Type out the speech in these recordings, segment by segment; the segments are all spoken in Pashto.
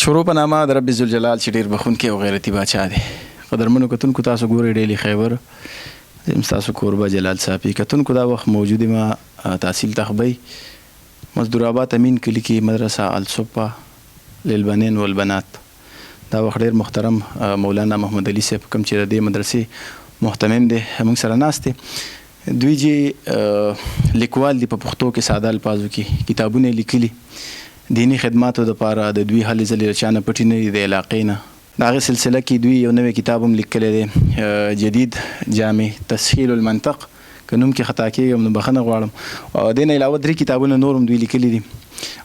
شروع په نامه د رب ذوالجلال چې ډېر بخونکی او غیرتي باچا دی. قدرمنو کتونکو تاسو ګورئ ډیلی خیبر، زه ستاسو کوربه جلال صافي. کتونکو دا وخت موجود ما تحصیل تخبی مزدور آباد امین کلی کې مدرسه الصبح للبنین والبنات. دا وخت ډېر محترم مولانا محمد علي صاحب کوم چې د دې مدرسې محتمم دی موږ سره ناست دی. دوی چې لیکوال دي په پښتو کې ساده الفاظو کې کتابونه لیکلي دینی خدماتو دپاره د دوی هلې ځلې چانه پټي نه دي د علاقې نه. د هغې سلسله کې دوی یو نوی کتاب هم لیکلی دی جدید جامع تسهیل المنطق. که نوم کې خطا کېږم نو بخښنه غواړم. او دې نه علاوه 3 کتابونه نور هم دوی لیکلي دي،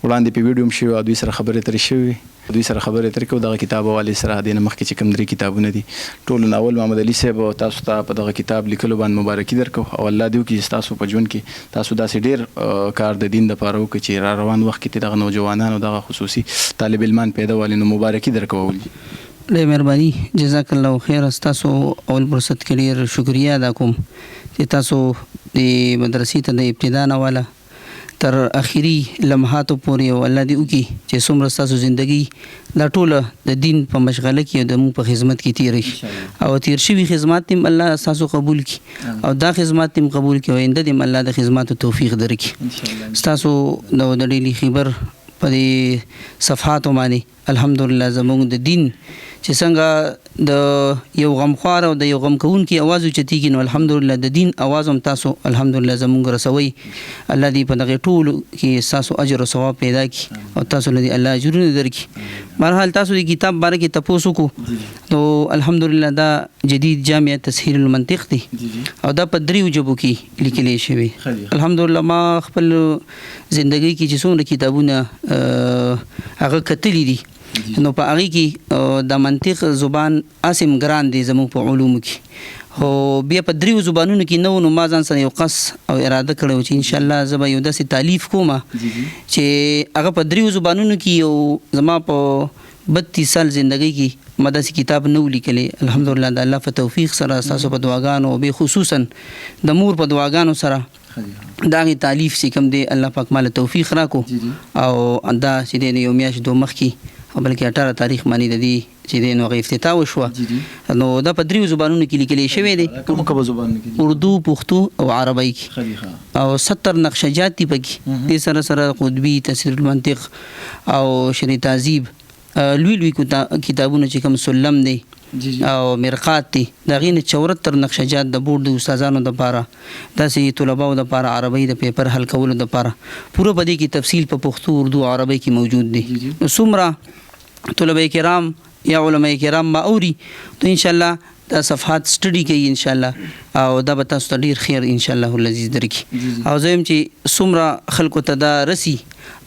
وړاندې په ویډیو هم شوي او دوی سره خبرې اترې شوي. دوی سره خبرې اترې کوو دغه کتاب حوالې سره. دې نه مخکې چې کوم 3 کتابونه دي ټولو ناول محمد علي صاحب تاسو ته په دغه کتاب لیکلو باندې مبارکي درکو او الله دې وکړي چې تاسو په ژوند کې تاسو داسې ډېر کار د دین دپاره وکړئ چې را روان وخت کې دغه نوجوانانو دغه خصوصي طالب علمان پیدا والي نو مبارکي درکول. ډېر مهرباني، جزاک الله خیر. ستاسو اول فرصت کې ډېر شکریه ادا کوم چې تاسو د مدرسې ته د ابتدا نه والا تر اخري لمحاتو پورې او الله دې وکړي چې څومره ستاسو زندګي دا ټوله د دین په مشغله کې او د موږ په خدمت کې تېره شي او تېر شوي خدمات هم الله ستاسو قبول کړي او دا خدمات هم قبول کړي او آینده دې هم الله د خدماتو توفیق درکړي. ستاسو د ډیلی خبر په دې صفحاتو باندې الحمدلله زموږ د دین چې څنګه د یو غمخوار او د یو غم کوونکي اواز اوچتېږي نو الحمدلله د دین اواز هم تاسو الحمدلله زموږ رسوئ. الله دې په دغې ټولو کې ستاسو اجر او ثواب پیدا کړي او تاسو له دې الله اجرونه درکړي. بهرحال تاسو د کتاب باره کې تپوس وکړو نو الحمدلله دا جدید جامع تسهیل المنطق دی او دا په 3 ژبو کې لیکلی شوی. الحمدلله ما خپل زندګۍ کې چې څومره کتابونه هغه کتلي دي نو په هغې کې د منطق زبان اسم ګران دی زموږ په علومو کې، خو بیا په 3 زبانونو کې نو ما ځان سره یو قصد او اراده کړی چې انشاءالله زه به یو داسې تالیف کوم چې هغه په 3 زبانونو کې یو زما په 32 سال زندګۍ کې ما داسې کتاب نه و لیکلی. الحمدلله د الله په توفیق سره ستاسو په دعاګانو او به خصوصا د مور په دعاګانو سره دا غي تالیف چې کوم دی الله پاک مال توفیق راکړو او دا چې د یو میاشت دوه مخکې بلکې 18 تاریخ باندې د دې چې د نوغه افتتاح وشوه نو دا په 3 زبانونو کې لیکل شوی دی. کوم زبانونو کې؟ اردو، پښتو او عربی کې او 70 نقشجات دي پکې. د سره سره قطبی، تسهیل المنطق او شرح تهذیب لوی کتابونه چې کوم سلم دی او مرقات دي دا غینه 74 نقشجات د بورډ د استادانو د لپاره داسې طلباو د لپاره عربی د پیپر حل کولو د لپاره پوره بدی کې تفصیل په پښتو، اردو او عربی کې موجود دي. نو څومره طلبه کرام یا علماء کرام ما اوري تو ان شاء الله دا صفحات سټډي کوي ان شاء الله او دا به تاسو ته ډیر خیر ان شاء الله العزیز درکړي. او زم چې څومره خلکو ته دا رسی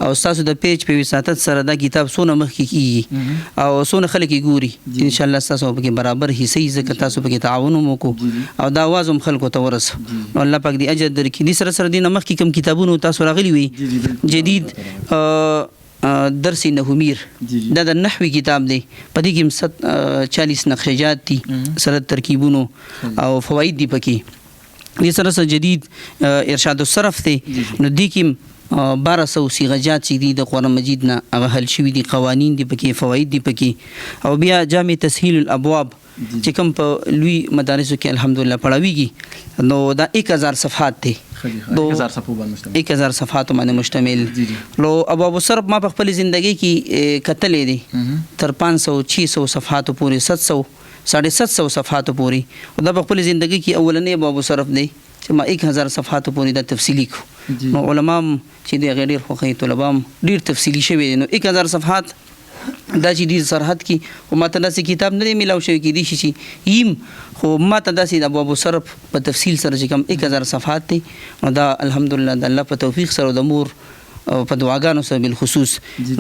او تاسو د پیج په وساتت سره دا کتاب سونه مخکې کیږي او سونه خلک ګوري ان شاء الله تاسو په برابر حصے ځکه تاسو په تعاون وکړو او دا आवाज هم خلکو ته ورس نو الله پاک دې اجر درکړي. دي سره دینه مخکې کوم کتابونه تاسو راغلي وي جدید درس نحومیر دا د نحوی کتاب دی په دې کې 40 نقشجات دي سره ترکیبونو او فواید دي پکې. دې سره جدید ارشاد الصرف دی نو دې کې 1200 صيغجات چې دي د قرآن مجید نه هغه حل شوي دي، قوانین دي پکې، فواید دي پکې. او بیا جامع تسهیل الابواب چې کوم په لوی مدارسو کې الحمدلله پڑھاویږي نو دا 1000 صفحات دي 1000 صفحات باندې مشتمل. لو ابواب الصرف ما په خپل ژوندۍ کې کتلې دي تر 500-600 صفحات پورې 700 صفحات پورې او دا په خپل ژوندۍ کې اولنې ابواب الصرف دی چې ما 1000 صفحات پورې دا تفصیلی کو. نو علما چې د غیر خوخي طلبام ډیر تفصیلی شوی نو 1000 صفحات دا چې د سرحد کې او ماته داسې کتاب نه ملاو شوی کې دي چې یم خو ماته داسې د ابواب الصرف په تفصیل سره چې کوم 1000 صفحات دي نو دا الحمدلله د الله په توفیق سره د مور او په دعاګانو سره بالخصوص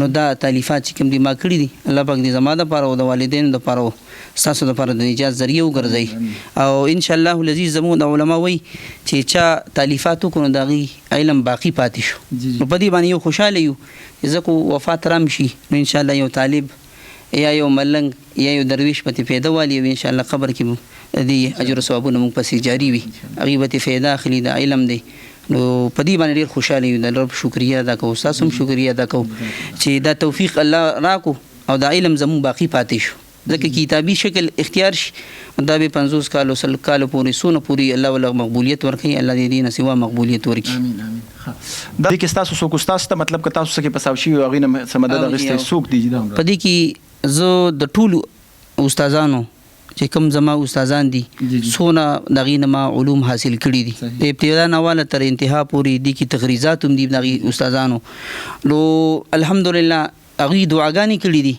نو دا تالیفات چې کوم دي ما کړی دي الله پاک دې زما د لپاره او د والدینو د لپاره ستاسو د لپاره د نجات ذریعہ وګرځي او ان شاء الله العزیز زموږ د علما وي چې چا تالیفاتو کو دغه علم باقی پاتې شو نو په دې باندې یو خوشاله یو ځکه وفات رامشي نو ان شاء الله یو طالب یا یو ملنګ یا یو درویش پتی پیدا والی ان شاء الله قبر کې دې اجر او ثوابونه موږ پسې جاری وي غیبت فایده اخلي د علم دی نو په دې باندې ډیر خوشاله یو د رب شکریا ادا کوو تاسو هم شکریا ادا کوو چې دا توفیق الله راکو او دا علم زمون باقی پاتې شو ځکه کتابي شکل اختیار شي دا به 50 کال او 100 کال پورې سونه پوری الله ولا مقبولیت ورکړي الله دې نه سوا مقبولیت ورکړي امين امين دا کې تاسو څوک تاسو ته مطلب که تاسو کې پساو شي او غینه سمدد غسته څوک دی دا پدې کې زه د ټولو استادانو چې کوم زما استادان دي سونه دغه ما علوم حاصل کړي دي د ابتدا نواله تر انتها پوری دي کې تخریزات هم دي دغه استادانو نو الحمدلله هغه دعاګانې کړي دي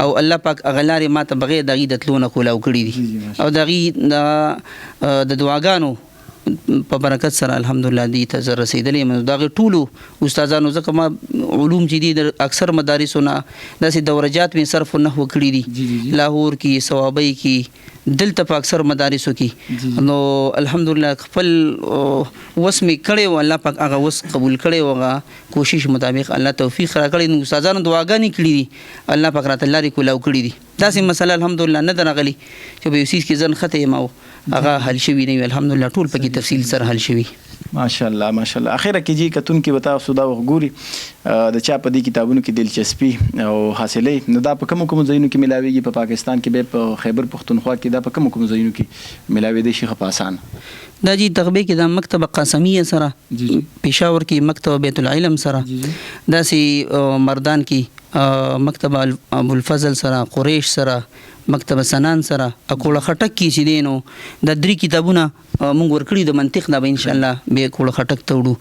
او الله پاک اغلارې ماته بغیر دغه د تلونه کولاو کړي دي او دغه د دعاګانو په برکت سره الحمدلله دې ته زه رسیدلې یم دغه ټولو استادانو ځکه ما علوم چې دي د اکثر مدارسونه داسې دورجات مې صرف نحو کړي دي لاهور کې ثوابي کې دلته په اکثر مدارسو کې نو الحمدلله خپل وس می کړي او الله پاک هغه وس قبول کړي او هغه کوشش مطابق الله توفیق را کړی نو استادانو دعاګانې کړي دي الله پاک راته لاري کولاو کړي دي داسې مسله الحمدلله نه درغلي چې به یوسیس کې ځن خته ما هغه حل شوی نه الحمدلله ټول پکې تفصیل سره حل شوی ماشاءالله ماشاءالله اخیره کې جی کتون کې وتا سودا وګوري د چا په دې کتابونو کې دلچسپي او حاصلې نو دا په کوم ځایونو کې ملاويږي په پاکستان کې به په خیبر پختونخوا کې دا په کوم ځایونو کې ملاوي دي شي خپاسان دا جی تغبه کې د مکتب قاسمیه سره پېښور کې مکتب بیت العلم سره داسې مردان کې مکتب ابو الفضل سره قریش سره مکتب سنان سره اکوړه خټک کې چې دینو د درې کتابونه مونږ ورکړي د منطق نه به ان شاء الله به کوړه خټک ته وړو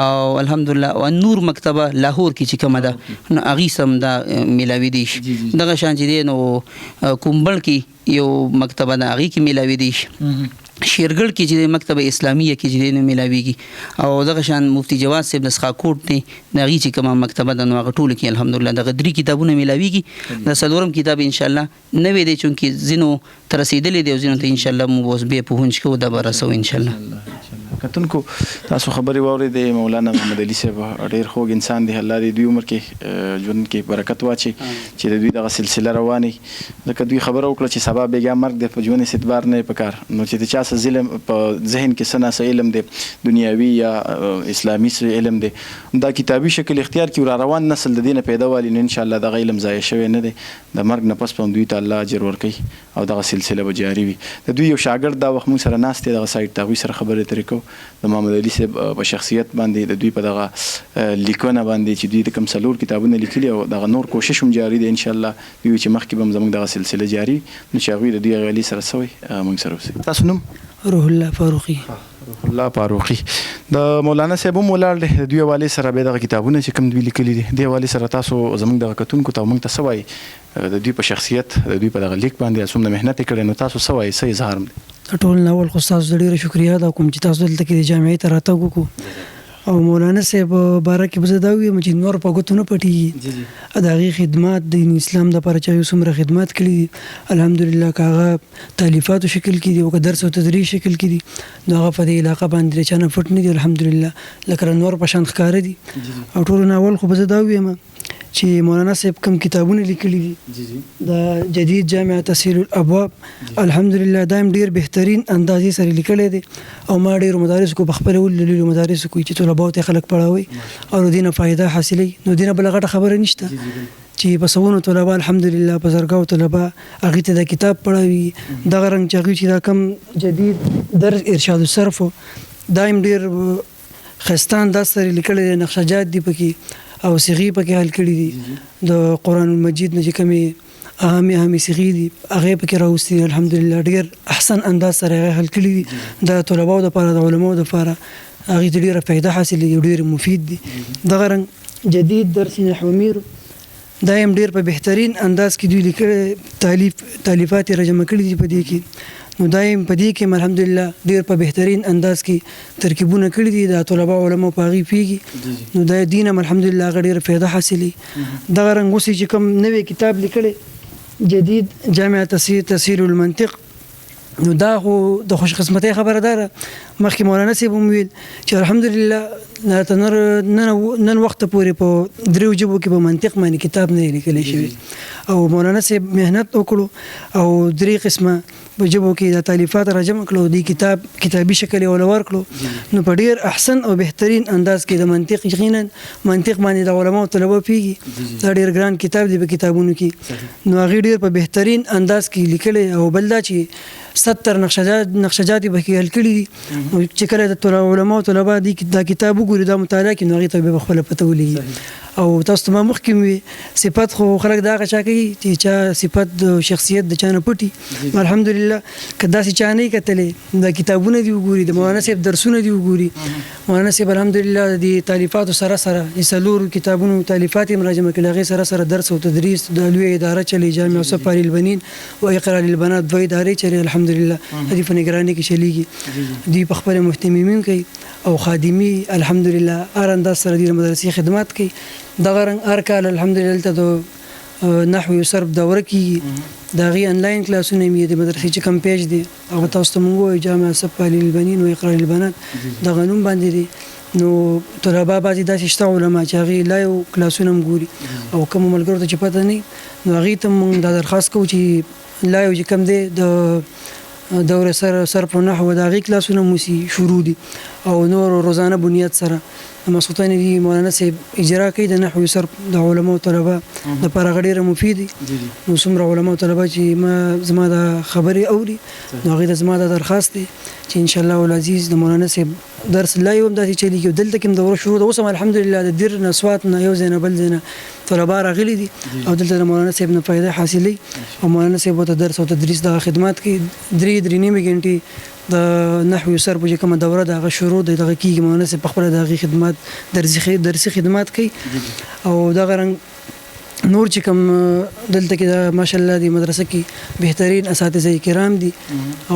او الحمدلله او نور مکتبه لاهور کې چې کومه ده نو اغي سم دا ملاوي دي دغه شان چې دینو کومبل کې یو مکتبه ده اغي کې ملاوي دي شیرګل کې چې مکتبه اسلامیه کې چې نو ملاويږي او دغه شان مفتی جواد صاحب نسخه کوټ دی دغه چې کومه مکتبه د نو غټول کې الحمدلله دغه درې کتابونه ملاويږي د سلورم کتاب ان شاء الله نوې دی چې زینو تر رسیدلې دی زینو ته ان شاء الله مو اوس به پهونچ کو د برسو ان شاء الله کتونکو تاسو خبري واوري د مولانا محمد علي صاحب ډېر خوږ انسان دی الله دې دوی عمر کې ژوند کې برکت واچي چې د دوی دغه سلسله رواني ځکه دوی خبره وکړه چې سبا بیګا مرګ د ژوند ستبار نه پکار نو چې چا ظلم په ذهن کې سنا سه علم دی دنیاوي یا اسلامي سه علم دی دا کتابي شکل اختیار کی را روان نسل د دینه پیدا والی ان شاء الله د علم ضایع شوی نه دی د مرګ نه پس په دوی ته الله اجر ورکړي او دغه سلسله به جاری وي د دوی یو شاګرد دا وخت مون سره ناست دی دغه سایت ته سره خبرې ترې کو د محمد علي صاحب په شخصیت باندې د دوی په دغه لیکونه باندې چې دوی د کوم څلور کتابونه لیکلي او دغه نور کوشش هم جاری دی ان شاء الله دوی چې مخکې به زموږ دغه سلسله جاری نو چې هغوی د دوی علي سره سوی موږ سره اوسئ تاسو نوم روح الله فاروقي روح الله فاروقي د مولانا صاحب مولانا د دوی والي سره به دغه کتابونه چې کوم دوی لیکلي دي د والي سره تاسو زموږ دغه کتونکو ته موږ ته سوای د دوی په شخصیت د دوی په دغه لیک باندې څومره مهنت کړي نو تاسو سوای سې اظهار ټول ناول خو تاسو ډیره شکریا دا کوم چې تاسو دلته کې د جامعې ته راته وکړو او مولانا صاحب بارکه بزداوی چې نور په غوتونه پټي اداغي خدمات د اسلام د لپاره چې څومره خدمات کړي الحمدلله کاغه تالیفات شکل کې دي او درس او تدریس شکل کې دي نو هغه په دې علاقه باندې چانه فټ نه دي الحمدلله لکه نور په شان ښکار دي او ټول ناول خو بزداوی ما چې مولانا صاحب کوم کتابونه لیکلي دي د جدید جامع تسهیل الابواب الحمدلله دایم ډیر بهترین اندازې سره لیکل دي او ما ډیر مدارس کو بخپل ولولو مدارس کو چې طلباو ته خلک پڑھاوي او دینه فائدہ حاصلې نو دینه بل غټه خبره نشته چې بسونو طلبه الحمدلله بزرګاو طلبه هغه ته د کتاب پڑھاوي دغه رنګ چې دا کم جدید درس ارشاد الصرف دایم ډیر خستان دا سره لیکل دي نقشجات دي پکې او صيغي پکې حل کړي دي د قران مجید نه چې کومه اهمي صيغي دي هغه پکې راوستي الحمدلله ډیر احسن انداز سره حل کړي دي د طلباو د لپاره د علماو د لپاره هغه ډیره فائدہ حاصله ډیر مفید دي دغه رنګ جدید درس نحو میر دایم ډیر په بهترین انداز کې دوی لیکل تالیفات راجمع کړي دي په دې کې نو دایم په دې کې الحمدلله ډیر په بهترین انداز کې ترکیبونه کړي دي د طلبه علماء په غي پیږي نو د دین الحمدلله غډیر فائدہ حاصلې دغه رنګ اوسې چې کوم نوې کتاب لیکل جدید جامع تسهیل المنطق نو دا خو د خوش قسمتۍ خبره ده مخکې مولانا صاحب ویل چې الحمدلله نن وخت پورې په دریو ژبو کې په منطق باندې کتاب نه لیکل شوی او مولانا صاحب مهنت وکړو او درې قسمه په ژبو کې د تالیفات را جمع کړو د کتابي شکل یې ورکړو نو په ډیر احسن او بهترین انداز کې د منطق یقینا منطق باندې د علماو طلبه پیږي دا ډیر ګران کتاب دی په کتابونو کې نو هغه ډیر په بهترین انداز کې لیکل او بل دا چې 70 نقشجات به کې حل کړي دي چې کله د علماو طلبه دا کتاب وګوري دا مطالعه کوي نو هغه ته به خپل پته ولګي او تاسو ته مخکې صفات خو خلک دا غچا کوي چې چا صفات د شخصیت د چانه پټي الحمدلله کدا سي چانه کتلې دا کتابونه دی وګوري د مولانا صاحب درسونه دی وګوري مولانا صاحب الحمدلله د تالیفات سره سلور کتابونو تالیفات مراجمه کړي سره درس او تدریس د لوی اداره چلی جامع صفار البنین او اقرار البنات دوی ادارې چلی الحمدلله د فنګرانی کې چلیږي دی په خپل مهتممین کوي او خادمي الحمدلله ارنده سره د مدرسې خدمات کوي دغه رنګ هر کال الحمدلله ته د نحو او صرف دوره کې دا غي انلاین کلاسونه مې د مدرسې چې کم پیج دي او تاسو ته مونږ جامع صفار البنین او اقرار البنات د غنوم باندې دي نو طلبه بعضی داسې شته علما چې هغه لایو کلاسونه مګوري او کوم ملګرو ته چې پته نه نو هغه ته مونږ دا درخواست کوو چې لایو چې کم دی د دوره سره صرف او نحو د هغې کلاسونه موسی شروع دي او نور روزانه بنیاد سره مسقطین دي مولانا صاحب اجرا کوي د نحو صرف د علماء طلبه د لپاره ډېره مفید دي نو څومره علماء طلبه چې زما د خبرې اوري نو هغې ته زما د درخواست دی چې ان شاء الله العزیز د مولانا صاحب درس لا یو داسې چلیږي دلته کې دوره شروع ده اوس هم الحمدلله د دیر نه سوات نه یو ځای نه بل ځای نه طلبه راغلي دي او دلته د مولانا صاحب نه فایده حاصلوي او مولانا صاحب ته درس او تدریس دغه خدمات کوي 3 غنټې د نحو صرف چې کومه دوره دغه شروع دغه کیږي مولانا صاحب په خپل دغه خدمات درسي خدمات کوي او دغه رنګ نور چې کوم دلته کې د ماشاءالله د مدرسې کې بهترین اساتذه کرام دي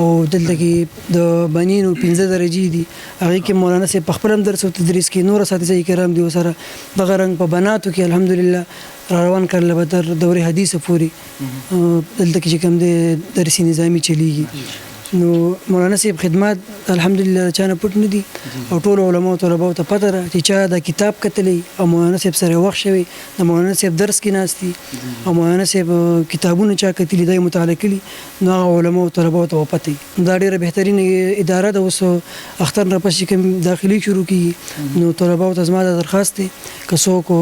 او دلته کې د بنینو 15 درجې دي هغه کې مولانا صاحب په خپل درس او تدریس کې نور اساتذه کرام دي سره دغه رنګ په بناتو کې الحمدلله روان کړل به تر دوره حدیثه پوری دلته کې چې کوم د درسي نظامی چلیږي نو مولانا صاحب خدمات الحمدلله چانه پټ نه دي او ټول علماء طلبه ته پته را چې چا د کتاب کتلې او مولانا صاحب سره وخت شوی د مولانا صاحب درس کې ناشتي او مولانا صاحب کتابونه چا کتلې د مطالعه کړي نو علماء طلبه ته پته دا ډیره بهترین اداره ده اوس اختر نه پس کوم داخلي شروع کی نو طلبه ته زما د درخواست که څوک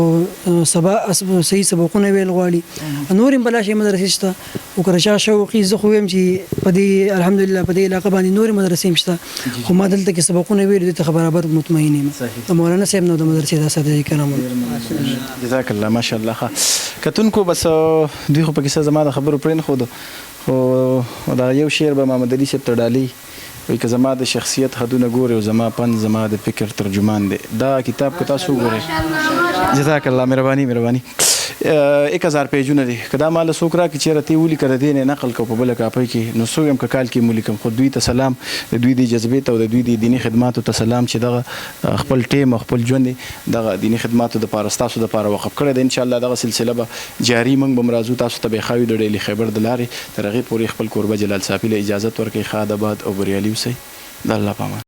سبا صحیح سبقونه ویل غواړي نور بل شي مدرسې شته او کرشا شوقي زه خو يم چې په دې الحمدلله په دې علاقه باندې نور مدرسې مشته خو ما دلته کې سبقونه ویل دي ته برابر مطمئن یم د مولانا صاحب نو د مدرسې د اساتذه کرام جزاک الله ماشاء الله کتونکو بس دوی خو پکې زما د خبرو پرین خو دا یو شعر به محمد علي صاحب تړالي وای که زما د شخصیت حدونه ګوري او زما پن زما د فکر ترجمان دی دا کتاب که تاسو وګورئ جزاک الله مهرباني 1000 پیجونه دي کدا مال سوکرا کی چیرې تی ولي کړه دین نقل کو په بل کاپي کې نو سویم کال کې ملکم خو دوی ته سلام د دوی د جذبې ته او د دوی د دینی خدماتو ته سلام چې دغه خپل ټیم خپل ژوند دغه دینی خدماتو د پاره تاسو د پاره وقف کړی دی ان شاء الله دغه سلسله به جاری موږ به مرازو تاسو ته به خاوي د ډیلی خبر د لارې ترغه پوری خپل قربه جلال صافي له اجازه ورکړي خادبات او بریالي وسی د الله پامان